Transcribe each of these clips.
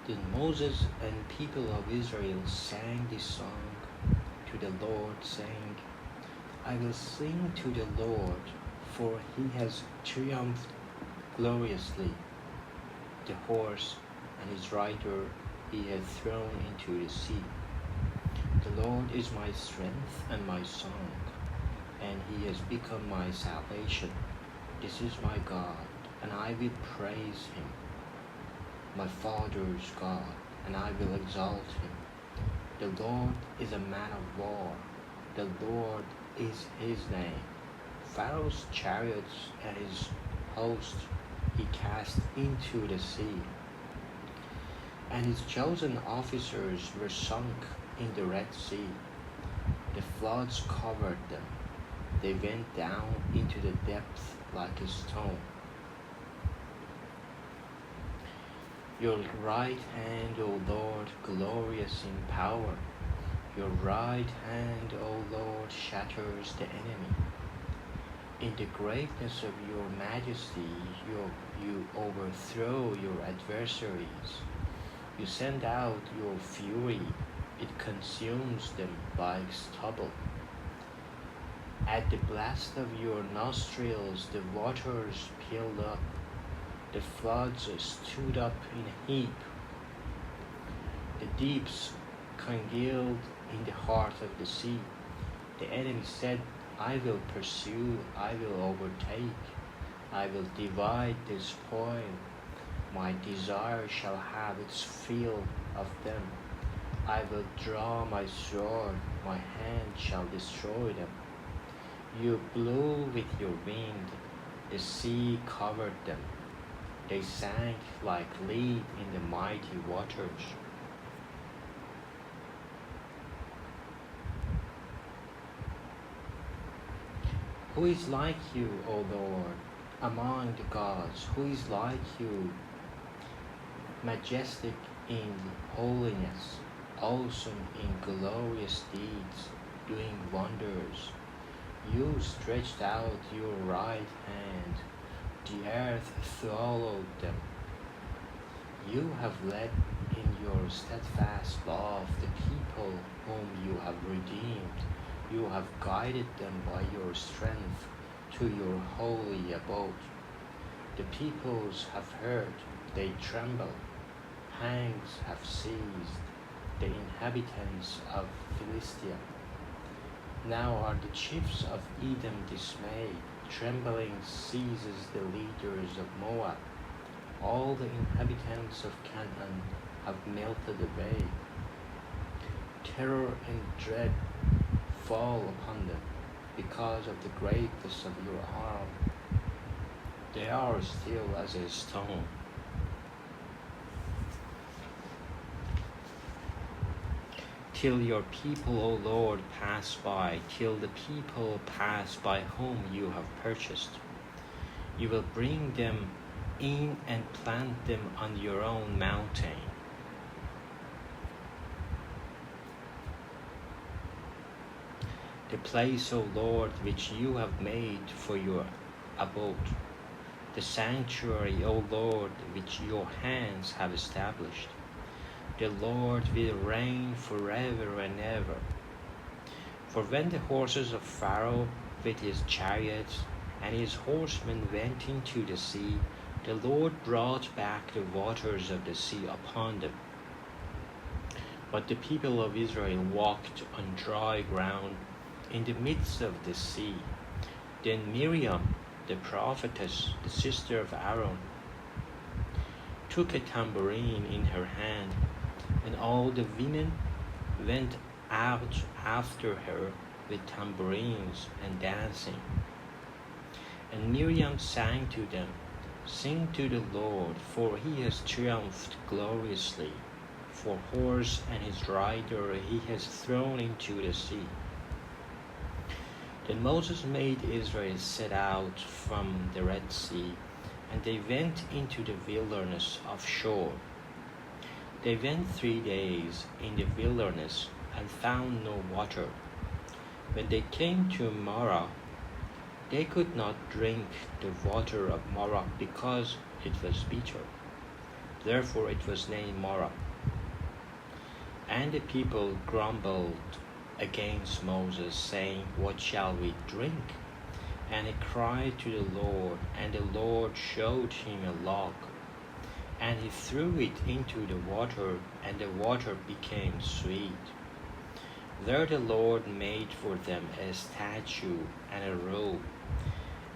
Then Moses and people of Israel sang this song to the Lord, saying, I will sing to the Lord, for he has triumphed gloriously. The horse and his rider he hath thrown into the sea. The Lord is my strength and my song, and he has become my salvation. This is my God, and I will praise him, my father's God, and I will exalt him. The Lord is a man of war. The Lord is his name. Pharaoh's chariots and his host he cast into the sea, and his chosen officers were sunk in the Red Sea. The floods covered them. They went down into the depth like a stone. Your right hand, O Lord, glorious in power. Your right hand, O Lord, shatters the enemy. In the greatness of your majesty, you overthrow your adversaries. You send out your fury. It consumes them like stubble. At the blast of your nostrils, the waters piled up. The floods stood up in a heap. The deeps congealed in the heart of the sea. The enemy said, I will pursue, I will overtake, I will divide the spoil. My desire shall have its fill of them. I will draw my sword, my hand shall destroy them. You blew with your wind, the sea covered them. They sank like lead in the mighty waters. Who is like you, O Lord, among the gods? Who is like you, majestic in holiness, awesome in glorious deeds, doing wonders? You stretched out your right hand, the earth swallowed them. You have led in your steadfast love the people whom you have redeemed. You have guided them by your strength to your holy abode. The peoples have heard, they tremble. Pangs have seized the inhabitants of Philistia. Now are the chiefs of Edom dismayed. Trembling seizes the leaders of Moab. All the inhabitants of Canaan have melted away. Terror and dread fall upon them because of the greatness of your arm. They are still as a stone. Till your people, O Lord, pass by, till the people pass by whom you have purchased. You will bring them in and plant them on your own mountain. The place, O Lord, which you have made for your abode, the sanctuary, O Lord, which your hands have established. The Lord will reign forever and ever. For when the horses of Pharaoh with his chariots and his horsemen went into the sea, the Lord brought back the waters of the sea upon them. But the people of Israel walked on dry ground in the midst of the sea. Then Miriam, the prophetess, the sister of Aaron, took a tambourine in her hand, and all the women went out after her with tambourines and dancing. And Miriam sang to them, Sing to the Lord, for he has triumphed gloriously. For horse and his rider he has thrown into the sea. Then Moses made Israel set out from the Red Sea, and they went into the wilderness of Shur. They went 3 days in the wilderness and found no water. When they came to Marah, they could not drink the water of Marah because it was bitter. Therefore it was named Marah. And the people grumbled against Moses, saying, What shall we drink? And he cried to the Lord, and the Lord showed him a log. And he threw it into the water, and the water became sweet. There the Lord made for them a statue and a robe.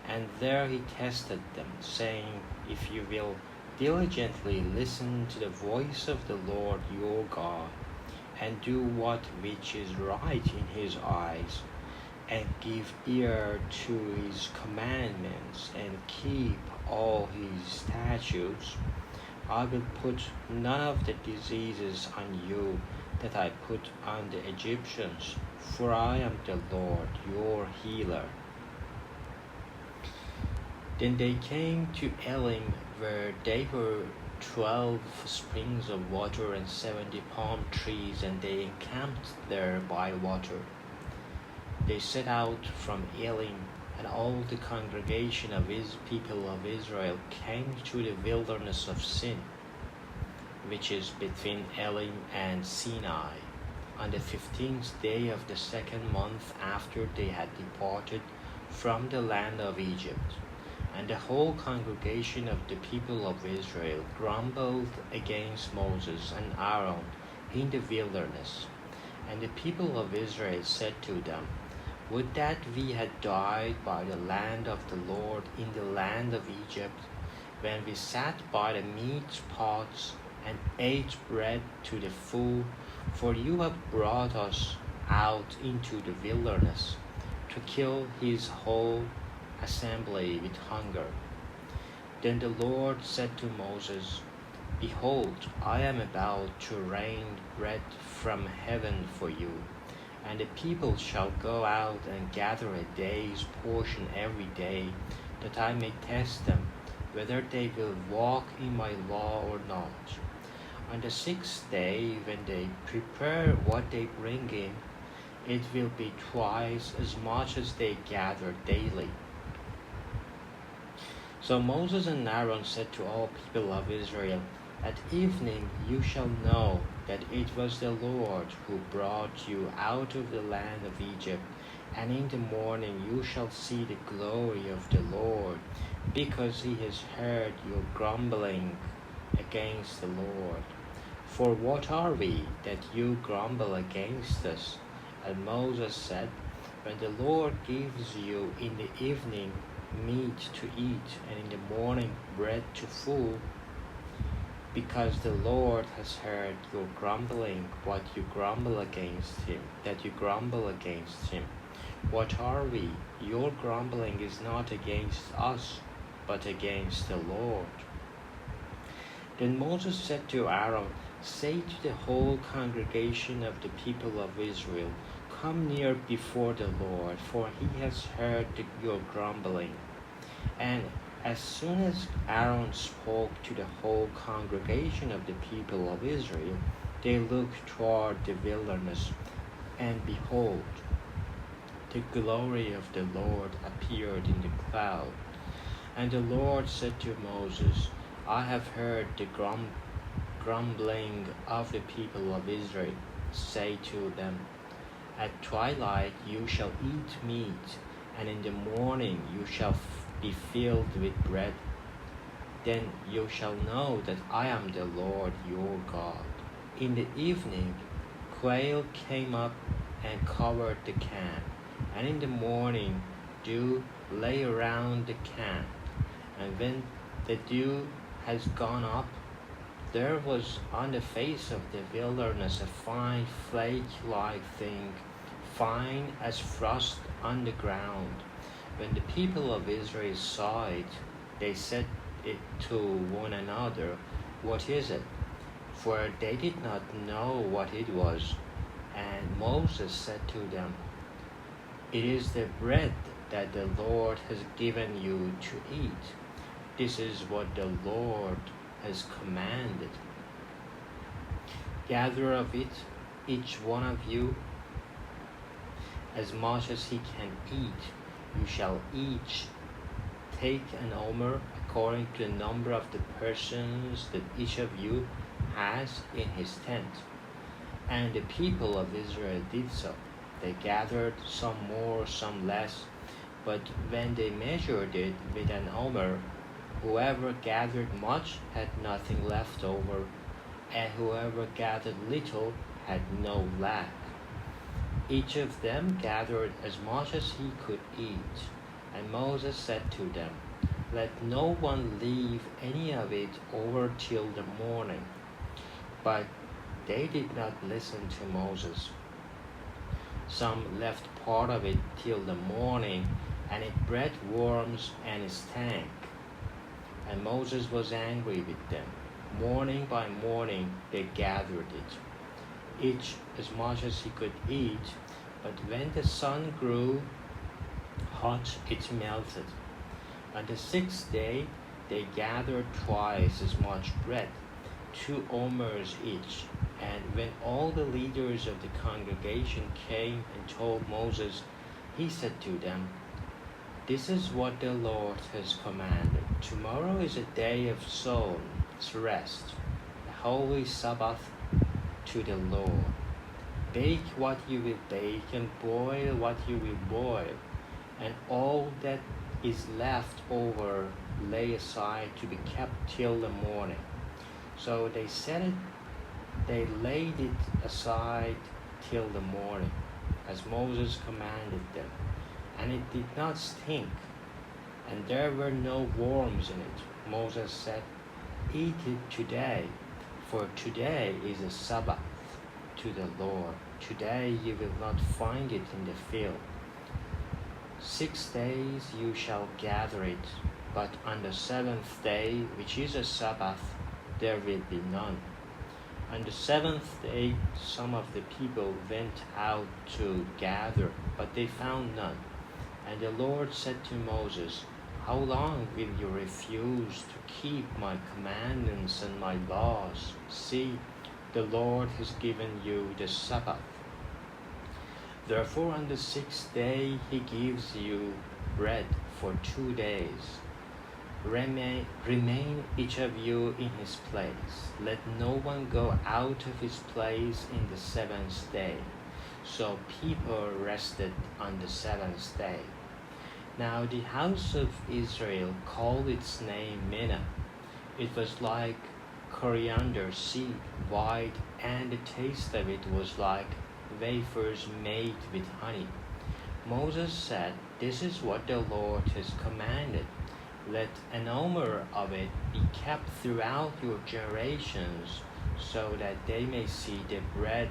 And there he tested them, saying, If you will diligently listen to the voice of the Lord your God, and do which is right in his eyes, and give ear to his commandments, and keep all his statutes, I will put none of the diseases on you that I put on the Egyptians, for I am the Lord your healer. Then they came to Elim, where there were 12 springs of water and 70 palm trees, and they encamped there by water. They set out from Elim, and all the congregation of his people of Israel came to the wilderness of Sin, which is between Elim and Sinai, on the 15th day of the second month after they had departed from the land of Egypt. And the whole congregation of the people of Israel grumbled against Moses and Aaron in the wilderness. And the people of Israel said to them, Would that we had died by the land of the Lord in the land of Egypt, when we sat by the meat pots and ate bread to the full, for you have brought us out into the wilderness to kill his whole assembly with hunger. Then the Lord said to Moses, Behold, I am about to rain bread from heaven for you, and the people shall go out and gather a day's portion every day, that I may test them, whether they will walk in my law or not. On the 6th day, when they prepare what they bring in, it will be twice as much as they gather daily. So Moses and Aaron said to all people of Israel, At evening you shall know that it was the Lord who brought you out of the land of Egypt, and in the morning you shall see the glory of the Lord, because he has heard your grumbling against the Lord. For what are we that you grumble against us? And Moses said, When the Lord gives you in the evening meat to eat, and in the morning bread to full, because the Lord has heard your grumbling, what you grumble against him, that you grumble against him. What are we? Your grumbling is not against us, but against the Lord. Then Moses said to Aaron, Say to the whole congregation of the people of Israel, Come near before the Lord, for he has heard your grumbling. And as soon as Aaron spoke to the whole congregation of the people of Israel, they looked toward the wilderness, and behold, the glory of the Lord appeared in the cloud. And the Lord said to Moses, I have heard the grumbling of the people of Israel. Say to them, At twilight you shall eat meat, and in the morning you shall be filled with bread. Then you shall know that I am the Lord your God. In the evening, quail came up and covered the camp, and in the morning dew lay around the camp. And when the dew has gone up, there was on the face of the wilderness a fine flake-like thing, fine as frost on the ground. When the people of Israel saw it, they said it to one another, What is it? For they did not know what it was. And Moses said to them, It is the bread that the Lord has given you to eat. This is what the Lord has commanded. Gather of it, each one of you, as much as he can eat. You shall each take an omer according to the number of the persons that each of you has in his tent. And the people of Israel did so. They gathered, some more, some less, but when they measured it with an omer, whoever gathered much had nothing left over, and whoever gathered little had no lack. Each of them gathered as much as he could eat. And Moses said to them, "Let no one leave any of it over till the morning." But they did not listen to Moses. Some left part of it till the morning, and it bred worms and stank. And Moses was angry with them. Morning by morning they gathered it, each as much as he could eat, but when the sun grew hot, it melted. On the 6th day they gathered twice as much bread, 2 omers each. And when all the leaders of the congregation came and told Moses, he said to them, "This is what the Lord has commanded. Tomorrow is a day of soul's rest, a holy Sabbath to the Lord. Bake what you will bake and boil what you will boil, and all that is left over lay aside to be kept till the morning." So they laid it aside till the morning, as Moses commanded them, and it did not stink, and there were no worms in it. Moses said, "Eat it today, for today is a Sabbath to the Lord. Today you will not find it in the field. 6 days you shall gather it, but on the 7th day, which is a Sabbath, there will be none." On the 7th day, some of the people went out to gather, but they found none. And the Lord said to Moses, "How long will you refuse to keep my commandments and my laws? See, the Lord has given you the Sabbath. Therefore on the 6th day he gives you bread for 2 days. Remain each of you in his place. Let no one go out of his place in the 7th day." So people rested on the 7th day. Now the house of Israel called its name Manna. It was like coriander seed, white, and the taste of it was like wafers made with honey. Moses said, "This is what the Lord has commanded. Let an omer of it be kept throughout your generations, so that they may see the bread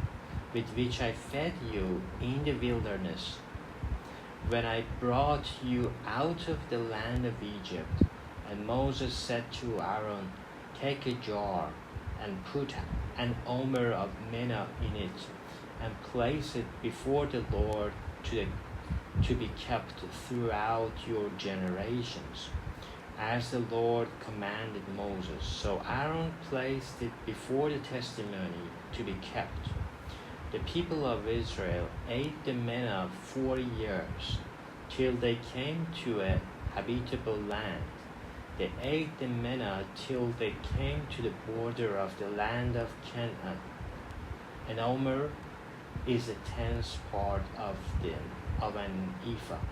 with which I fed you in the wilderness, when I brought you out of the land of Egypt." And Moses said to Aaron, "Take a jar and put an omer of manna in it, and place it before the Lord to be kept throughout your generations, as the Lord commanded Moses." So Aaron placed it before the testimony to be kept. The people of Israel ate the manna 40 years, till they came to a habitable land. They ate the manna till they came to the border of the land of Canaan. An omer is a 10th part of an ephah.